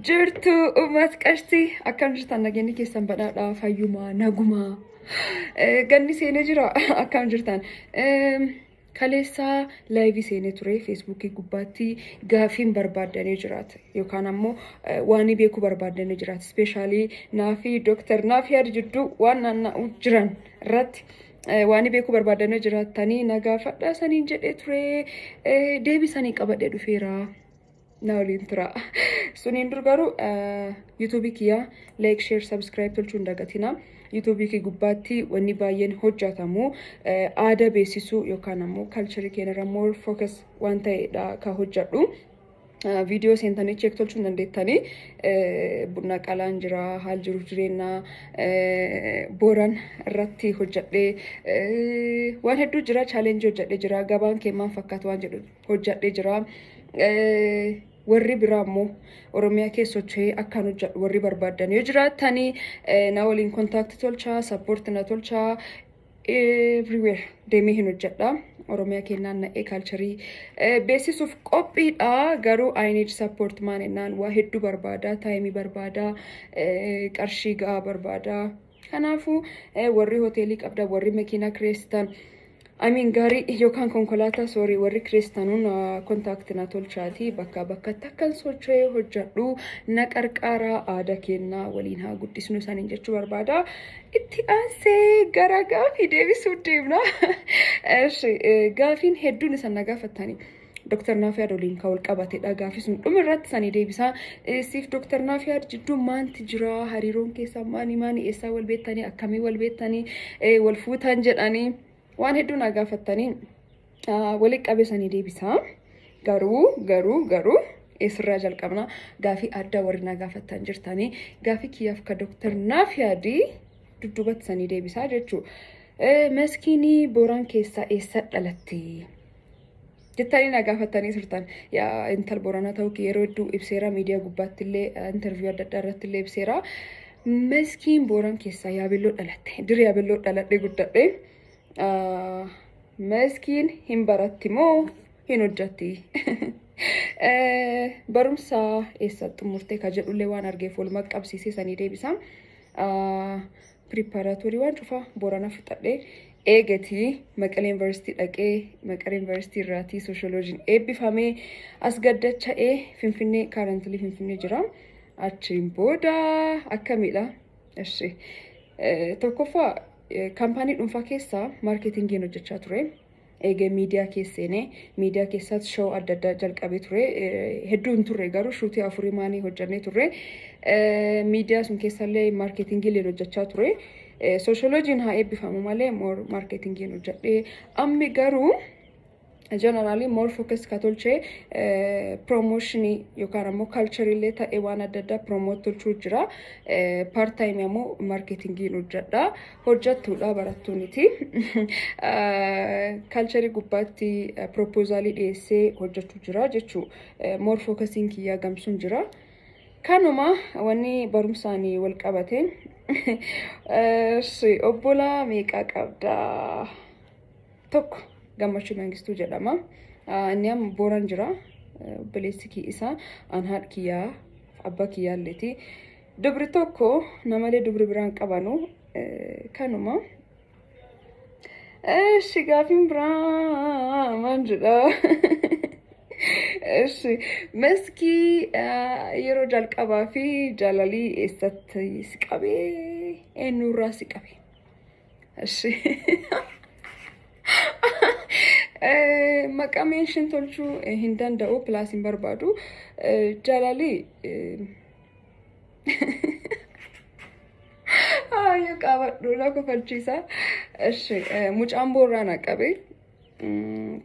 Jirtu uummat qarshii akkam jirtan nageenyi keessan badhaadhaa fayyumaa nagumaa ganni seenee jira akkam jirtan kaleessaa laayivii seenee ture feesbuukii gubbaatti gaafiin barbaadanii jiraate yookaan ammoo waan beekuu barbaadanii jiraate ispeeshaalii naafi dooktar Naafiyaa jidduu waan naanna'u jiran irratti waan beekuu barbaadanii jiraatanii nagaafadhaa saniin jedhee ture deebisanii qabadhee dhufeera. Naawliin tura. Suniin dur garuu YouTube kiyya like share subscribe tolchuun dagatina. YouTube kiyya gubbaatti wanni baay'een hojjetamu aadaa beeksisuu yookaan ammoo culture keenya more focus waan ta'edha ka hojjedhu. Video seentanii check tolchuun dandeettanii bunna qalaan jira haal jiru jireenya Booran irratti hojjedhee waan hedduu jira challenge hojjedhee jira gabaan keemmaan fakkaatu waan jedhu hojjedhee jira. Warri biraa ammoo Oromiyaa keessa socho'ee akkaan hojjedhu warri barbaadan yoo jiraatanii na waliin kontaakti tolchaa support na tolchaa everywhere deemee hin hojjedha. Oromiyaa keenyaan na'ee culturii beeksisuuf qophiidha garuu I need support maan ennaan waa hedduu barbaada taayimii barbaada qarshii ga'aa barbaada. Kanaafuu warri hoteelii qabda warri makiinaa kireessitan gaarii yookaan konkolaataa soorii warri kiristanuun kontaakti na tolchaati bakka bakkatti akkan socho'ee hojjedhu na qarqaaraa aadaa keenyaa waliin haa guddisnu isaaniin jechuu barbaada. Itti aansee gara gaafii deebisuu deemna. Gaafiin hedduun isaan na gaafatanii. Dr. Naafiyaa waliin kan wal qabatedha gaafii sun dhuma irratti sanii deebisaa siif Dr. Naafiyaa jidduu maanti jira hariiroon keessaa maani eessaa wal beektanii akkamii wal beektanii wal fuutan jedhanii waan hedduu na gaafatanii walitti qabeessanii deebisaa. Garuu eessirraa jalqabna gaafii addaa warri na gaafatan jirtanii gaafii kiyyaaf ka Dr. Naafiyaa dudduubatti sanii deebisaa jechuudha. Maskiinii Booraan keessaa eessa dhalatti? Jettanii na gaafatanii turtan intal Booranaa ta'uu yeroo hedduu ibseera miidiyaa gubbaatti illee interview adda addaa irratti illee ibseera. Maskiin Booraan keessaa Yaabelloo dhalatte diri Yaabelloo dhaladhee guddadhee maskiin hin baratti moo hin hojjetti? Barumsa eessatti xumurtee ka jedhullee waan argeef walumaa qabsiisee sanii deebisa. Preparatorii waan cufaa Booranaa fixadhee eegatii Maqalee University dhaqee Maqalee University irraatii Sociologiin eebbifamee as gaddacha'ee Finfinnee currently Finfinnee jira. Achiin booda akkamiidha? Tokkoffaa kaampaanii dhuunfaa keessaa maarketingiin hojjechaa ture. Eegee miidiyaa keesseenee miidiyaa keessaatti show adda addaa jalqabee ture. Hedduu hin turre garuu shuutii afurii maanii hojjannee turre. Miidiyaa sun keessallee maarketingiin hojjechaa ture. Sociologiin haa eebbifamu malee more maarketingiin hojjedhee ammi garuu generally more focus ka tolchee promotionii yookaan ammoo cultureellee ta'ee waan adda addaa promote tolchuu jira. Part time ammoo marketingiin hojjedha. Hojjettuudha barattuuniti. Culture gubbaatti proposaalii dhiyeessee hojjechuu jira jechuu more focusing kiyyaa gamsuun jira. Kanuma wanni barumsaanii wal qabate obbolaa meeqaa qabda? Tokko Gammachuu Mangistuu jedhama. Inni amma Booran jira. Obboleessi isaa an haadha kiyyaa abbaa kiyyaalleeti. Dubri tokko namalee dubri biraan qabanu kanuma. Gaafiin biraa maal jedha? Maskii yeroo jalqabaa fi jaalalii eessatti si qabee eenyurraa si qabe? Maqaa meeshaan tolchuu hin danda'u pilaas hin barbaadu. Jaalalii yoo qabadhu na kofalchiisa. Mucaan Booranaa qabe.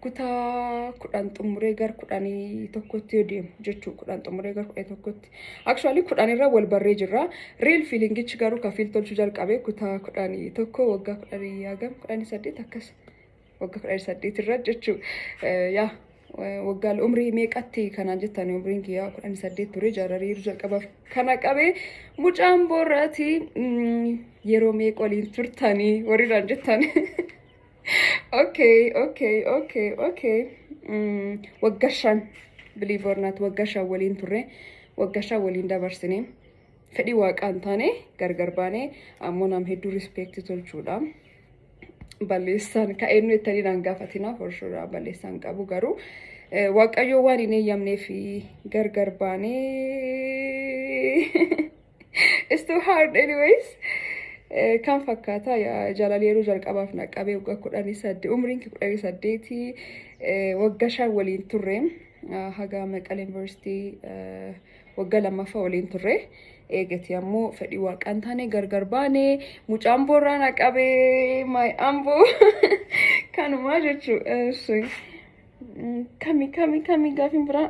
Kutaa 10 xumuree gara 11tti yoo deemu jechuudha. 10 xumuree gara 11tti. Actually 10 irra wal barree jirra. Real feelingichi garuu kafiil tolchuu jalqabee kutaa 11 waggaa 18 akkas. Waggaa 18 irra jechuudha. Waggaa umrii meeqatti kanaan jettanii umriin kiyyaa 18 ture jaarrarii jalqabaaf kana qabee mucaan Booraati yeroo meeqa waliin turtanii warriraan jettanii. Okay. Waggaa 5 believe or not waggaa 5 waliin turre waggashaa waliin dabarsine fedhii waaqaan taane gargar baane ammoo nam hedduu respect tolchuudha. Balleessaan ka'eennu ittanii naan gaafatina forshuudha balleessaan qabu garuu waaqayyo waan hin eeyyamnee fi gargar baane it's too hard anyways. Kan fakkaata jaalalli yeroo jalqabaaf naqabee waggaa 18 umriin 18 waggashaa waliin turre haga Maqalee University waggaa lammaffaa waliin turre. Eegati ammoo fedhii waaqaan taane gargar baane mucaan boorraa naqabee my ambo kanuma jechuudha. Kami gaafin biraa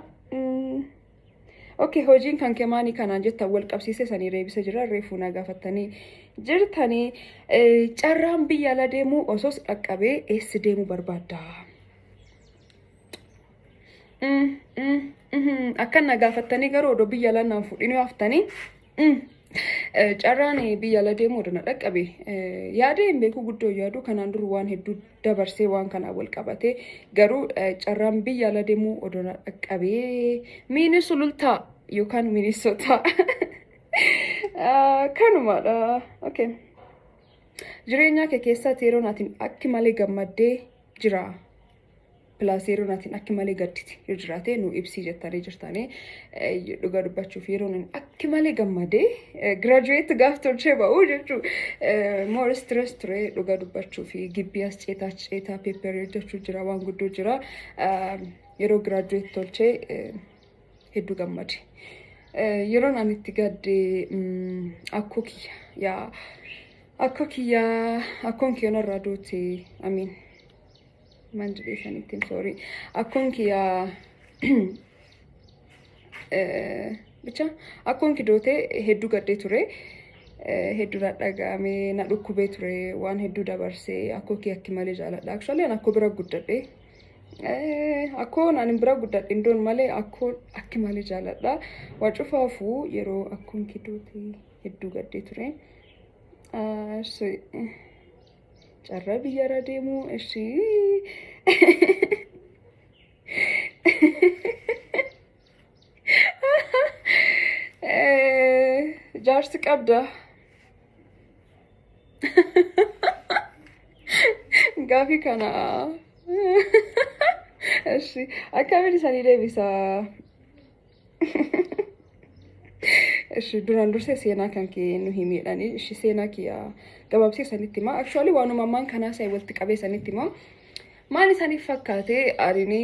okay hojiin kan kemaanii kanaan jettan wal qabsiisee sanii reebisa jira reefuu na gaafattanii jirtanii carraan biyya ala deemuu osoos dhaqqabee eessi deemuu barbaadda? Akkan na gaafattanii garuu odoo biyya ala naan fudhinuu haftanii carraan biyya ala deemuu odoo na dhaqqabe yaada hin beeku guddoo yaadu kanaan dur waan hedduu dabarsee waan kanaa wal qabate garuu carraan biyya ala deemuu odoo na dhaqqabe miini sulultaa yookaan Minnesota kanumaadha. Okay jireenya kee keessatti yeroo naatiin akki malee gammaddee jira plus yeroo naatiin akki malee gadditi yoo jiraate nu ibsii jettanii jirtanii dhugaa dubbachuuf yeroo naan akki malee gammadee graduate gaaf tolchee ba'uu jechuu more stress ture dhugaa dubbachuuf gibbii as ceetaa paper jechuu jira waan guddoo jira yeroo graduate tolchee hedduu gammade. Yeroo naan itti gadde akkoo kiyya akkoon kiyyoon irraa duute amiin man jedhee sanittiin sorry akkoon kiyya bicha akkoon kidoote hedduu gaddee ture hedduu dhaga'amee na dhukkubee ture waan hedduu dabarsee akkoo kiyya akki malee jaaladha actually an akkoo bira guddadhe akkoo naan bira guddadhe indoon malee akkoo akki malee jaaladha waa cufaafuu yeroo akkoon kidoote hedduu gaddee ture. Carraa biyya ala deemuu ishii jaarsi qabda gaafii kana ishii akkamiin isanii deebisaa? Ishi duraan dursee seenaa kan kee nu himedhani ishi seenaa kiyya gabaabsee sanitti hima actually waanuma maan kanaa saa walitti qabee sanitti hima maal isaniif fakkaate arini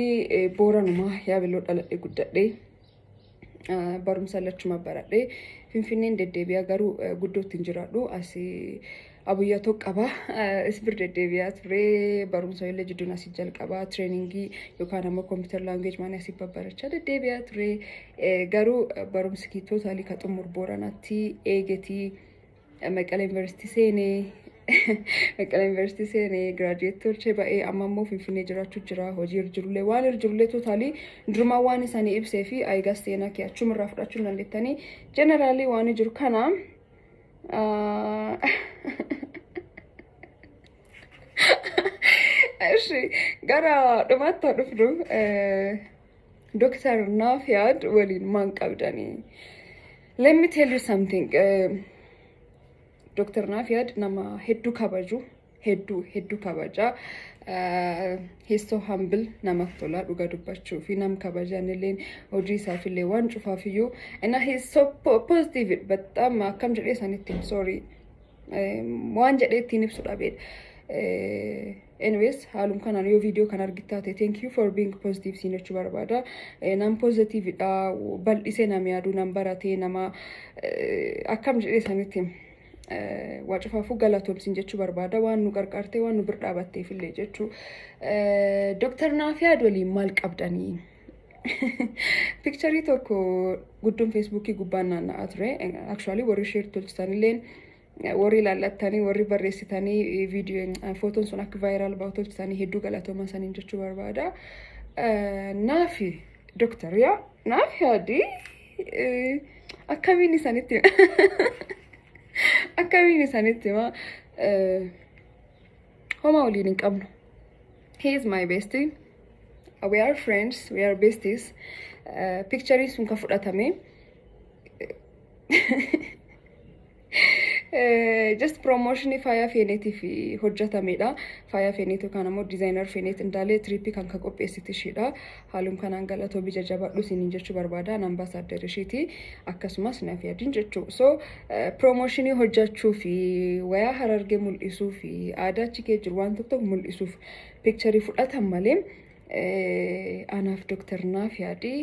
booranuma yaabelloo dhaladhe guddadhe barumsa lachuma baradhe finfinneen deddeebi'aa garuu guddootti hin jiraadhu asii abuyyaatoo qaba isbir deddeebi'aa ture barumsa illee jidduun asii jalqaba trainingii yookaan ammoo computer language maanii asii babbarachaa deddeebi'aa ture garuu barumsi kii tootaalii ka xumur booranaatti eegetii Maqalee University seenee graduate tolchee ba'ee amma immoo finfinnee jiraachuu jira hojii irjirullee waan irjirullee tootaalii durumaa waan isaanii ibsee fi ayigas seenaa kee achumarraa fudhachuu dandeettanii generaalii waan jiru kana gara dhumaatti dhufnu Dr. Nafiad waliin maan qabdanii? Let me tell you something. Dr. Nafiad nama hedduu kabaju hedduu kabaja he's so humble nama tola dhugaa dubbachuu fi nam kabajanilleen hojii isaafillee waan cufaafiyyuu and he's so positive በጣም akkam jedhee sanitti sorry waan jedhee ittiin ibsu dhabeedha. Anyways haalum kanaan yoo video kan argittaate thank you for being positive sinachuu barbaada nam positive dha bal'isee nama yaadu nam baratee nama akkam jedhee sanitti waa cufaafuu galatoomsin jechuu barbaada waan nu qarqartee waan nu bir dhaabatteefillee jechuu Dr. Nafiad waliin maal qabdanii? Picture tokko guddoon Facebookii gubbaan naanna'aa ture actually warri share tolchisanilleen warri laallattanii warri barreessitanii viidiyoo footoon sun akka viral ba'u tolchisanii hedduu galatoomaa saniin jechuu barbaada. Naafi Dr. yaa Nafiad akkamiin isanitti akkamiin isanitti ma homa waliin hin qabnu. He is my bestie. We are friends, we are besties. Picture sun ka fudhatame just promotion faya feeneeti fi hojjetamedha. Faya feeneetu kan ammoo designer feeneet indaalee tripii kan qopheessite ishiidha. Haalum kanaan galatoo bija jabadhu isiniin jechuu barbaada. Ambassador ishiiti akkasumas naaf yaadin jechuu. So promotion hojjechuu fi waya harargee mul'isuu fi aadaa achi kee jiru waan tokko mul'isuuf picture fudhatan malee anaaf doktor naaf yaadi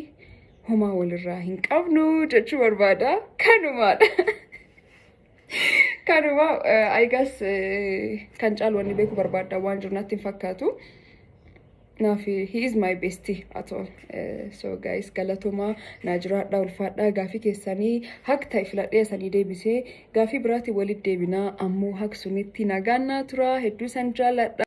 homaa walirraa hin qabnu jechuu barbaada. Kanumaadha. Kanuma I guess kan caalwanni beeku barbaada waan jiru natti hin fakkaatu. Naafi he is my bestie at all. So guys galatuma na jiraadha ulfaadha gaafii keessanii haq ta'e filadhee sanii deebisee gaafii biraatti walitti deebinaa ammoo haq sunitti nagaan naa tura hedduu san jaalladha.